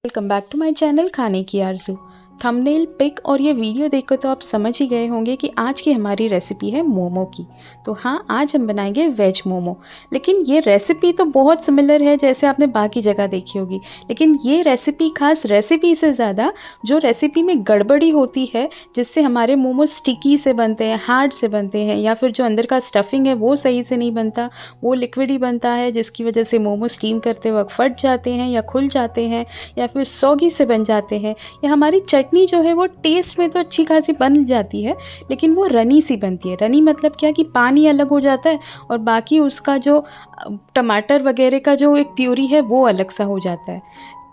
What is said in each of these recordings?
Welcome back to my channel खाने की आरज़ू। Thumbnail, pick और ये वीडियो देखकर तो आप समझ ही गए होंगे कि आज की हमारी रेसिपी है मोमो की। तो हाँ, आज हम बनाएंगे वेज मोमो। लेकिन ये रेसिपी तो बहुत सिमिलर है जैसे आपने बाकी जगह देखी होगी, लेकिन ये रेसिपी खास रेसिपी से ज़्यादा जो रेसिपी में गड़बड़ी होती है जिससे हमारे मोमो स्टिकी से बनते हैं, हार्ड से बनते हैं, या फिर जो अंदर का स्टफिंग है वो सही से नहीं बनता, वो लिक्विड ही बनता है जिसकी वजह से मोमो स्टीम करते वक्त फट जाते हैं या खुल जाते हैं या फिर सौगी से बन जाते हैं, या हमारी चटनी जो है वो टेस्ट में तो अच्छी खासी बन जाती है लेकिन वो रनी सी बनती है। रनी मतलब क्या कि पानी अलग हो जाता है और बाकी उसका जो टमाटर वगैरह का जो एक प्यूरी है वो अलग सा हो जाता है।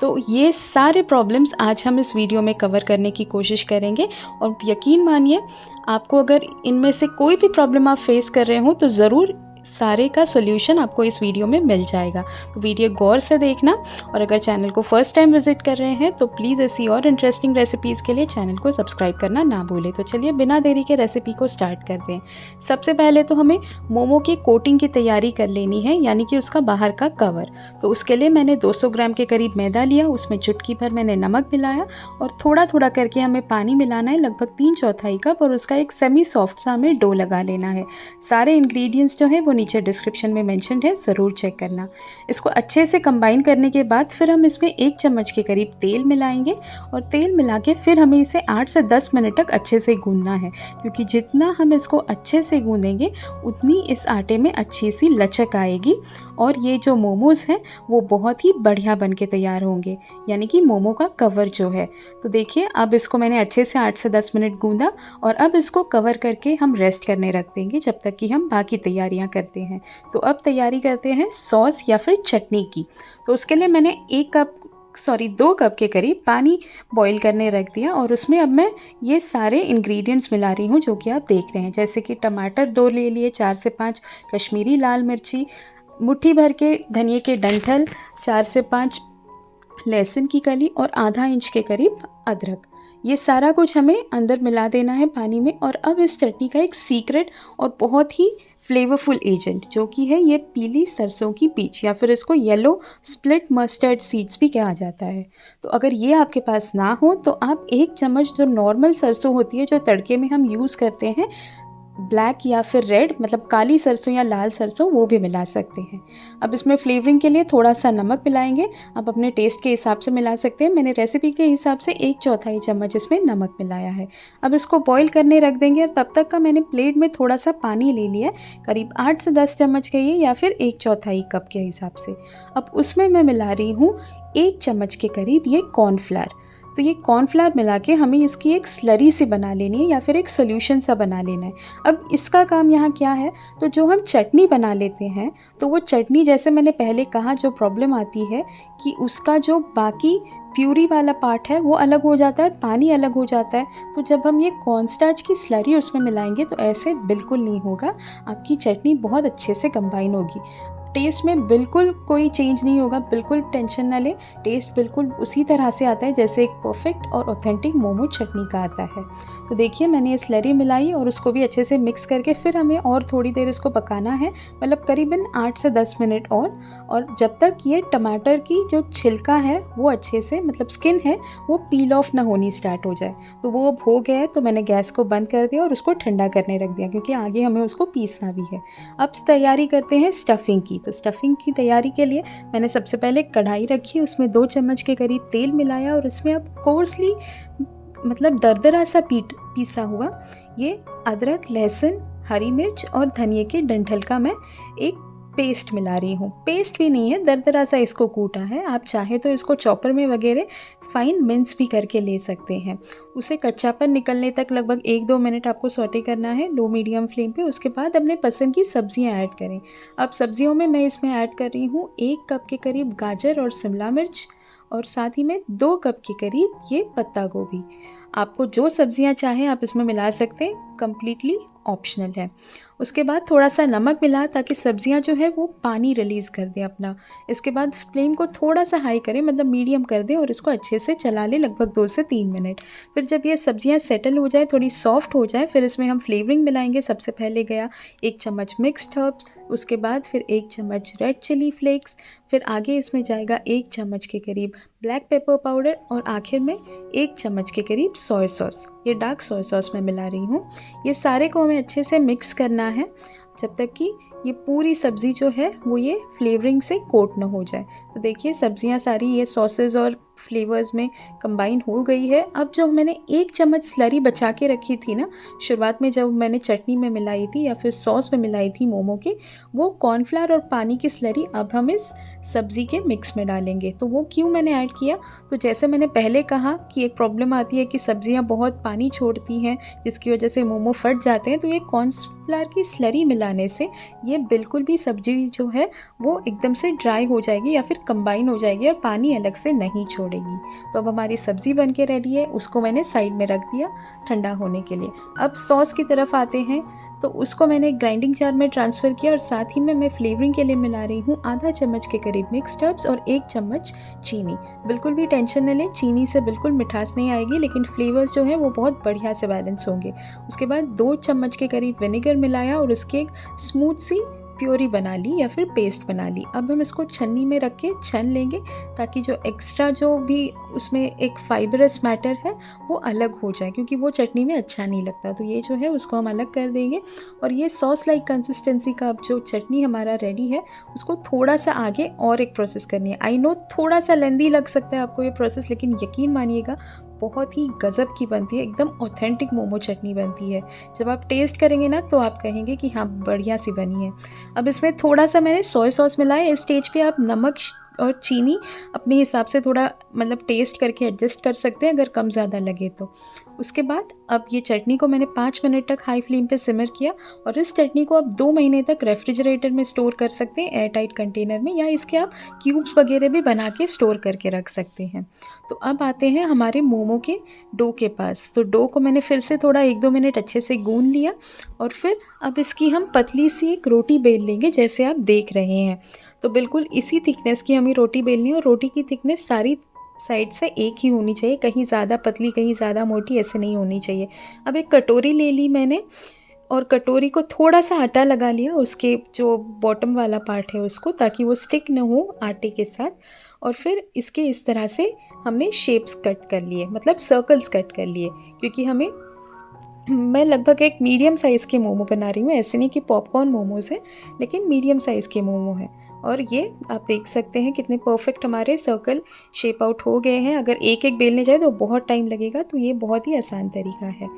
तो ये सारे प्रॉब्लम्स आज हम इस वीडियो में कवर करने की कोशिश करेंगे और यकीन मानिए आपको अगर इनमें से कोई भी प्रॉब्लम आप फेस कर रहे हो तो ज़रूर सारे का सोल्यूशन आपको इस वीडियो में मिल जाएगा। तो वीडियो गौर से देखना और अगर चैनल को फर्स्ट टाइम विजिट कर रहे हैं तो प्लीज़ ऐसी और इंटरेस्टिंग रेसिपीज़ के लिए चैनल को सब्सक्राइब करना ना भूलें। तो चलिए बिना देरी के रेसिपी को स्टार्ट करते हैं। सबसे पहले तो हमें मोमो के कोटिंग की तैयारी कर लेनी है, यानी कि उसका बाहर का कवर। तो उसके लिए मैंने 200 ग्राम के करीब मैदा लिया, उसमें चुटकी भर मैंने नमक मिलाया और थोड़ा थोड़ा करके हमें पानी मिलाना है, लगभग 3/4 कप, और उसका एक सेमी सॉफ्ट सा हमें डो लगा लेना है। सारे इंग्रेडिएंट्स जो है वो नीचे डिस्क्रिप्शन में मेंशन्ड है, ज़रूर चेक करना। इसको अच्छे से कंबाइन करने के बाद फिर हम इसमें 1 चम्मच के करीब तेल मिलाएंगे और तेल मिला के फिर हमें इसे 8 से 10 मिनट तक अच्छे से गूंदना है, क्योंकि जितना हम इसको अच्छे से गूंदेंगे उतनी इस आटे में अच्छी सी लचक आएगी और ये जो मोमोज़ हैं वो बहुत ही बढ़िया बन के तैयार होंगे, यानी कि मोमो का कवर जो है। तो देखिए अब इसको मैंने अच्छे से 8 से 10 मिनट गूंदा और अब इसको कवर करके हम रेस्ट करने रख देंगे जब तक कि हम बाकी तैयारियां करते हैं। तो अब तैयारी करते हैं सॉस या फिर चटनी की। तो उसके लिए मैंने 2 कप के करीब पानी बॉईल करने रख दिया और उसमें अब मैं ये सारे इंग्रेडिएंट्स मिला रही हूँ जो कि आप देख रहे हैं, जैसे कि टमाटर 2 ले लिए, 4 से 5 कश्मीरी लाल मिर्ची, मुट्ठी भर के धनिए के डंठल, 4 से 5 लहसुन की कली और आधा इंच के करीब अदरक। ये सारा कुछ हमें अंदर मिला देना है पानी में। और अब इस चटनी का एक सीक्रेट और बहुत ही फ्लेवरफुल एजेंट जो कि है ये पीली सरसों की बीज, या फिर इसको येलो स्प्लिट मस्टर्ड सीड्स भी कहा जाता है। तो अगर ये आपके पास ना हो तो आप 1 चम्मच जो नॉर्मल सरसों होती है जो तड़के में हम यूज़ करते हैं, ब्लैक या फिर रेड मतलब काली सरसों या लाल सरसों, वो भी मिला सकते हैं। अब इसमें फ्लेवरिंग के लिए थोड़ा सा नमक मिलाएंगे, आप अपने टेस्ट के हिसाब से मिला सकते हैं। मैंने रेसिपी के हिसाब से 1/4 चम्मच इसमें नमक मिलाया है। अब इसको बॉईल करने रख देंगे और तब तक का मैंने प्लेट में थोड़ा सा पानी ले लिया है, करीब 8 से 10 चम्मच का ये, या फिर 1/4 कप के हिसाब से। अब उसमें मैं मिला रही हूँ 1 चम्मच के करीब ये कॉर्नफ्लावर। तो ये कॉर्नफ्लावर मिला के हमें इसकी एक स्लरी सी बना लेनी है या फिर एक सोल्यूशन सा बना लेना है। अब इसका काम यहाँ क्या है, तो जो हम चटनी बना लेते हैं तो वो चटनी, जैसे मैंने पहले कहा, जो प्रॉब्लम आती है कि उसका जो बाकी प्यूरी वाला पार्ट है वो अलग हो जाता है और पानी अलग हो जाता है। तो जब हम ये कॉर्नस्टार्च की स्लरी उसमें मिलाएंगे तो ऐसे बिल्कुल नहीं होगा, आपकी चटनी बहुत अच्छे से कंबाइन होगी। टेस्ट में बिल्कुल कोई चेंज नहीं होगा, बिल्कुल टेंशन ना ले, टेस्ट बिल्कुल उसी तरह से आता है जैसे एक परफेक्ट और ऑथेंटिक मोमो चटनी का आता है। तो देखिए मैंने ये स्लरी मिलाई और उसको भी अच्छे से मिक्स करके फिर हमें और थोड़ी देर इसको पकाना है, मतलब करीबन 8 से 10 मिनट और जब तक ये टमाटर की जो छिलका है वो अच्छे से, मतलब स्किन है, वो पील ऑफ ना होनी स्टार्ट हो जाए। तो वो अब हो गया है, तो मैंने गैस को बंद कर दिया और उसको ठंडा करने रख दिया, क्योंकि आगे हमें उसको पीसना भी है। अब तैयारी करते हैं स्टफिंग की। तो स्टफिंग की तैयारी के लिए मैंने सबसे पहले कढ़ाई रखी, उसमें 2 चम्मच के करीब तेल मिलाया और इसमें अब कोर्सली, मतलब दरदरा सा पीसा हुआ ये अदरक, लहसुन, हरी मिर्च और धनिए के डंठल का मैं एक पेस्ट मिला रही हूँ। पेस्ट भी नहीं है, दरदरा सा इसको कूटा है। आप चाहे तो इसको चॉपर में वगैरह फाइन मिन्स भी करके ले सकते हैं। उसे कच्चापन निकलने तक लगभग 1-2 मिनट आपको सौटे करना है लो मीडियम फ्लेम पे। उसके बाद अपने पसंद की सब्जियां ऐड करें। अब सब्जियों में मैं इसमें ऐड कर रही हूँ 1 कप के करीब गाजर और शिमला मिर्च और साथ ही में 2 कप के करीब ये पत्ता गोभी। आपको जो सब्जियां चाहें आप इसमें मिला सकते हैं, कम्प्लीटली ऑप्शनल है। उसके बाद थोड़ा सा नमक मिला ताकि सब्जियां जो है वो पानी रिलीज़ कर दें अपना। इसके बाद फ्लेम को थोड़ा सा हाई करें, मतलब मीडियम कर दें, और इसको अच्छे से चला लें लगभग 2 से 3 मिनट। फिर जब ये सब्जियां सेटल हो जाए, थोड़ी सॉफ्ट हो जाए, फिर इसमें हम फ्लेवरिंग मिलाएंगे। सबसे पहले गया 1 चम्मच मिक्स्ड हर्ब्स, उसके बाद फिर 1 चम्मच रेड चिली फ्लेक्स, फिर आगे इसमें जाएगा 1 चम्मच के करीब ब्लैक पेपर पाउडर और आखिर में 1 चम्मच के करीब सोया सॉस। ये डार्क सोया सॉस मैं मिला रही हूँ। ये सारे को हमें अच्छे से मिक्स करना है जब तक कि ये पूरी सब्ज़ी जो है वो ये फ्लेवरिंग से कोट ना हो जाए। तो देखिए सब्जियां सारी ये सॉसेज और फ्लेवर्स में कंबाइन हो गई है। अब जो मैंने 1 चम्मच स्लरी बचा के रखी थी ना शुरुआत में, जब मैंने चटनी में मिलाई थी या फिर सॉस में मिलाई थी मोमो के, वो कॉर्नफ्लावर और पानी की स्लरी अब हम इस सब्ज़ी के मिक्स में डालेंगे। तो वो क्यों मैंने ऐड किया, तो जैसे मैंने पहले कहा कि एक प्रॉब्लम आती है कि सब्जियां बहुत पानी छोड़ती हैं जिसकी वजह से मोमो फट जाते हैं। तो ये कॉर्नफ्लावर की स्लरी मिलाने से ये बिल्कुल भी सब्जी जो है वो एकदम से ड्राई हो जाएगी या फिर कंबाइन हो जाएगी और पानी अलग से नहीं छोड़ेगी। तो अब हमारी सब्ज़ी बन के रेडी है, उसको मैंने साइड में रख दिया ठंडा होने के लिए। अब सॉस की तरफ आते हैं। तो उसको मैंने एक ग्राइंडिंग जार में ट्रांसफ़र किया और साथ ही में मैं फ्लेवरिंग के लिए मिला रही हूँ आधा चम्मच के करीब मिक्स्ड हर्ब्स और 1 चम्मच चीनी। बिल्कुल भी टेंशन न लें, चीनी से बिल्कुल मिठास नहीं आएगी, लेकिन फ्लेवर्स जो है वो बहुत बढ़िया से बैलेंस होंगे। उसके बाद 2 चम्मच के करीब विनेगर मिलाया और उसकी एक स्मूथ सी प्योरी बना ली या फिर पेस्ट बना ली। अब हम इसको छन्नी में रख के छन लेंगे ताकि जो एक्स्ट्रा जो भी उसमें एक फाइबरस मैटर है वो अलग हो जाए, क्योंकि वो चटनी में अच्छा नहीं लगता। तो ये जो है उसको हम अलग कर देंगे। और ये सॉस लाइक कंसिस्टेंसी का अब जो चटनी हमारा रेडी है उसको थोड़ा सा आगे और एक प्रोसेस करनी है। आई नो थोड़ा सा लेंदी लग सकता है आपको ये प्रोसेस, लेकिन यकीन मानिएगा बहुत ही गज़ब की बनती है, एकदम ऑथेंटिक मोमो चटनी बनती है। जब आप टेस्ट करेंगे ना तो आप कहेंगे कि हाँ बढ़िया सी बनी है। अब इसमें थोड़ा सा मैंने सोया सॉस मिलाया। इस स्टेज पे आप नमक और चीनी अपने हिसाब से थोड़ा मतलब टेस्ट करके एडजस्ट कर सकते हैं अगर कम ज़्यादा लगे तो। उसके बाद अब ये चटनी को मैंने 5 मिनट तक हाई फ्लेम पे सिमर किया और इस चटनी को आप 2 महीने तक रेफ्रिजरेटर में स्टोर कर सकते हैं एयर टाइट कंटेनर में, या इसके आप क्यूब्स वगैरह भी बना के स्टोर करके रख सकते हैं। तो अब आते हैं हमारे मोमो के डो के पास। तो डो को मैंने फिर से थोड़ा 1-2 मिनट अच्छे से गूंद लिया और फिर अब इसकी हम पतली सी एक रोटी बेल लेंगे जैसे आप देख रहे हैं। तो बिल्कुल इसी थिकनेस की हमें रोटी बेलनी है और रोटी की थिकनेस सारी साइड से एक ही होनी चाहिए, कहीं ज़्यादा पतली कहीं ज़्यादा मोटी ऐसे नहीं होनी चाहिए। अब एक कटोरी ले ली मैंने और कटोरी को थोड़ा सा आटा लगा लिया उसके जो बॉटम वाला पार्ट है उसको, ताकि वो स्टिक न हो आटे के साथ। और फिर इसके इस तरह से हमने शेप्स कट कर लिए, मतलब सर्कल्स कट कर लिए, क्योंकि मैं लगभग एक मीडियम साइज़ के मोमो बना रही हूँ। ऐसे नहीं कि पॉपकॉर्न मोमोज़ है, लेकिन मीडियम साइज़ के मोमो हैं। और ये आप देख सकते हैं कितने परफेक्ट हमारे सर्कल शेप आउट हो गए हैं। अगर एक एक बेलने जाए तो बहुत टाइम लगेगा, तो ये बहुत ही आसान तरीका है।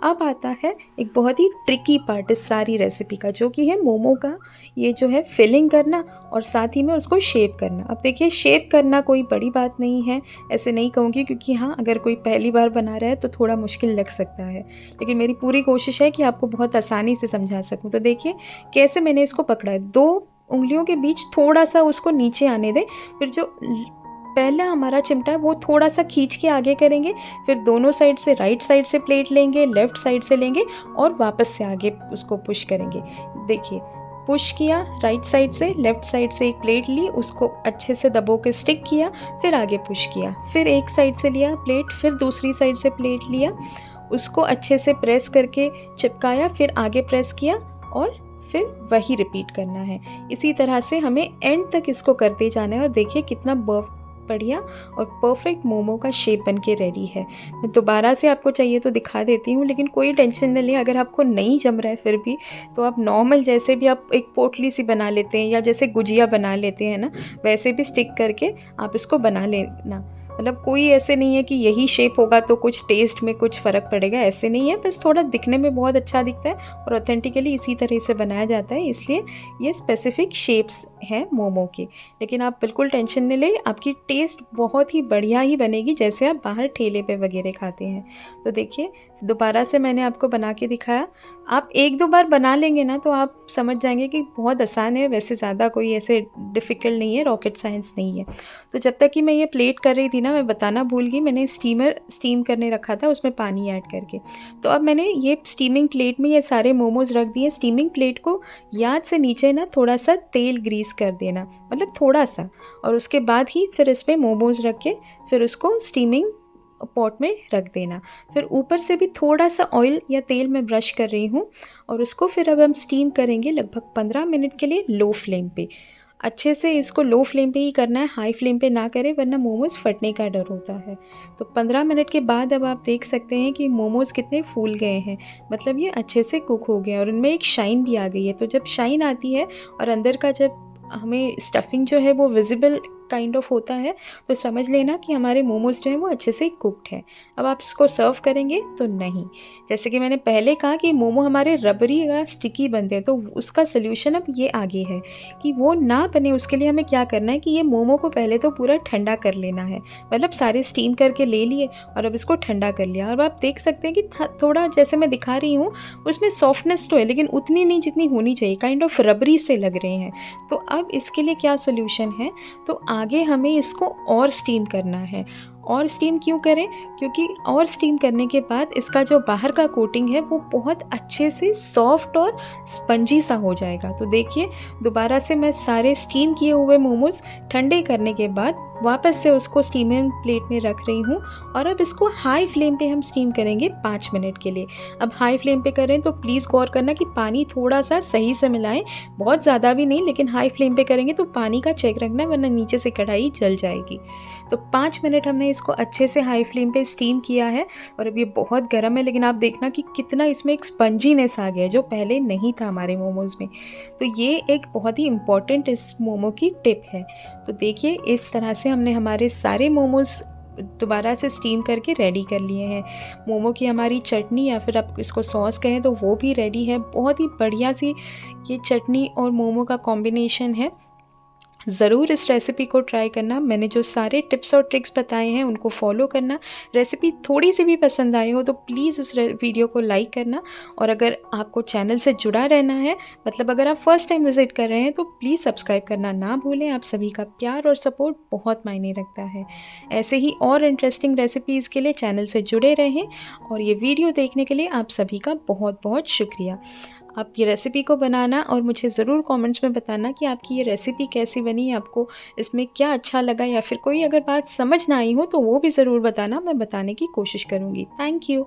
अब आता है एक बहुत ही ट्रिकी पार्ट इस सारी रेसिपी का, जो कि है मोमो का ये जो है फिलिंग करना और साथ ही में उसको शेप करना। अब देखिए शेप करना कोई बड़ी बात नहीं है, ऐसे नहीं कहूँगी, क्योंकि हाँ अगर कोई पहली बार बना रहा है तो थोड़ा मुश्किल लग सकता है, लेकिन मेरी पूरी कोशिश है कि आपको बहुत आसानी से समझा सकूँ। तो देखिए कैसे मैंने इसको पकड़ा है, 2 उंगलियों के बीच थोड़ा सा उसको नीचे आने दें, फिर जो पहला हमारा चिमटा है वो थोड़ा सा खींच के आगे करेंगे, फिर दोनों साइड से राइट साइड से प्लेट लेंगे, लेफ़्ट साइड से लेंगे और वापस से आगे उसको पुश करेंगे। देखिए पुश किया राइट साइड से, लेफ़्ट साइड से एक प्लेट ली, उसको अच्छे से दबो के स्टिक किया, फिर आगे पुश किया, फिर एक साइड से लिया प्लेट, फिर दूसरी साइड से प्लेट लिया, उसको अच्छे से प्रेस करके चिपकाया, फिर आगे प्रेस किया और फिर वही रिपीट करना है। इसी तरह से हमें एंड तक इसको करते जाना है। और देखिए कितना बढ़िया और परफेक्ट मोमो का शेप बन के रेडी है। मैं दोबारा से आपको चाहिए तो दिखा देती हूँ, लेकिन कोई टेंशन न लें। अगर आपको नहीं जम रहा है फिर भी, तो आप नॉर्मल जैसे भी आप एक पोटली सी बना लेते हैं या जैसे गुजिया बना लेते हैं ना, वैसे भी स्टिक करके आप इसको बना लेना। मतलब कोई ऐसे नहीं है कि यही शेप होगा तो कुछ टेस्ट में कुछ फ़र्क पड़ेगा, ऐसे नहीं है। बस थोड़ा दिखने में बहुत अच्छा दिखता है और ऑथेंटिकली इसी तरह से बनाया जाता है, इसलिए ये स्पेसिफिक शेप्स हैं मोमो के। लेकिन आप बिल्कुल टेंशन नहीं लें, आपकी टेस्ट बहुत ही बढ़िया ही बनेगी जैसे आप बाहर ठेले पे वगैरह खाते हैं। तो देखिए दोबारा से मैंने आपको बना के दिखाया। आप 1-2 बार बना लेंगे ना तो आप समझ जाएंगे कि बहुत आसान है, वैसे ज़्यादा कोई ऐसे डिफ़िकल्ट नहीं है, रॉकेट साइंस नहीं है। तो जब तक कि मैं ये प्लेट कर रही थी ना, मैं बताना भूल गई, मैंने स्टीम करने रखा था उसमें पानी ऐड करके। तो अब मैंने ये स्टीमिंग प्लेट में ये सारे मोमोज़ रख दिए। स्टीमिंग प्लेट को याद से नीचे ना थोड़ा सा तेल ग्रीस कर देना, मतलब थोड़ा सा, और उसके बाद ही फिर इसमें मोमोज़ रख के फिर उसको स्टीमिंग पॉट में रख देना। फिर ऊपर से भी थोड़ा सा ऑयल या तेल में ब्रश कर रही हूँ और उसको फिर अब हम स्टीम करेंगे लगभग 15 मिनट के लिए लो फ्लेम पे। अच्छे से इसको लो फ्लेम पे ही करना है, हाई फ्लेम पे ना करें वरना मोमोज़ फटने का डर होता है। तो 15 मिनट के बाद अब आप देख सकते हैं कि मोमोज़ कितने फूल गए हैं, मतलब ये अच्छे से कुक हो गए हैं और इनमें एक शाइन भी आ गई है। तो जब शाइन आती है और अंदर का जब हमें स्टफिंग जो है वो विजिबल काइंड ऑफ होता है, तो समझ लेना कि हमारे मोमोज़ जो हैं वो अच्छे से कुक्ड है। अब आप इसको सर्व करेंगे तो नहीं, जैसे कि मैंने पहले कहा कि मोमो हमारे रबरी या स्टिकी बनते हैं, तो उसका सल्यूशन अब ये आगे है कि वो ना बने उसके लिए हमें क्या करना है कि ये मोमो को पहले तो पूरा ठंडा कर लेना है, मतलब सारे स्टीम करके ले लिए और अब इसको ठंडा कर लिया। अब आप देख सकते हैं कि थोड़ा जैसे मैं दिखा रही हूँ उसमें सॉफ्टनेस तो है लेकिन उतनी नहीं जितनी होनी चाहिए, काइंड ऑफ रबरी से लग रहे हैं। तो अब इसके लिए क्या सोल्यूशन है, तो आगे हमें इसको और स्टीम करना है। और स्टीम क्यों करें, क्योंकि और स्टीम करने के बाद इसका जो बाहर का कोटिंग है वो बहुत अच्छे से सॉफ्ट और स्पंजी सा हो जाएगा। तो देखिए दोबारा से मैं सारे स्टीम किए हुए मोमोज़ ठंडे करने के बाद वापस से उसको स्टीमिंग प्लेट में रख रही हूँ और अब इसको हाई फ्लेम पे हम स्टीम करेंगे 5 मिनट के लिए। अब हाई फ्लेम पे करें तो प्लीज़ गौर करना कि पानी थोड़ा सा सही से मिलाएं, बहुत ज़्यादा भी नहीं, लेकिन हाई फ्लेम पे करेंगे तो पानी का चेक रखना वरना नीचे से कढ़ाई जल जाएगी। तो 5 मिनट हमने इसको अच्छे से हाई फ्लेम पे स्टीम किया है और अब ये बहुत गर्म है, लेकिन आप देखना कि कितना इसमें एक स्पंजीनेस आ गया है जो पहले नहीं था हमारे मोमोज़ में। तो ये एक बहुत ही इम्पॉर्टेंट इस मोमो की टिप है। तो देखिए इस तरह से हमने हमारे सारे मोमोज़ दोबारा से स्टीम करके रेडी कर लिए हैं। मोमो की हमारी चटनी या फिर आप इसको सॉस कहें तो वो भी रेडी है। बहुत ही बढ़िया सी ये चटनी और मोमो का कॉम्बिनेशन है। ज़रूर इस रेसिपी को ट्राई करना। मैंने जो सारे टिप्स और ट्रिक्स बताए हैं उनको फॉलो करना। रेसिपी थोड़ी सी भी पसंद आई हो तो प्लीज़ उस वीडियो को लाइक करना। और अगर आपको चैनल से जुड़ा रहना है, मतलब अगर आप फर्स्ट टाइम विज़िट कर रहे हैं, तो प्लीज़ सब्सक्राइब करना ना भूलें। आप सभी का प्यार और सपोर्ट बहुत मायने रखता है। ऐसे ही और इंटरेस्टिंग रेसिपीज़ के लिए चैनल से जुड़े रहें और ये वीडियो देखने के लिए आप सभी का बहुत बहुत शुक्रिया। आप ये रेसिपी को बनाना और मुझे ज़रूर कमेंट्स में बताना कि आपकी ये रेसिपी कैसी बनी, आपको इसमें क्या अच्छा लगा, या फिर कोई अगर बात समझ ना आई हो तो वो भी ज़रूर बताना, मैं बताने की कोशिश करूँगी। Thank you.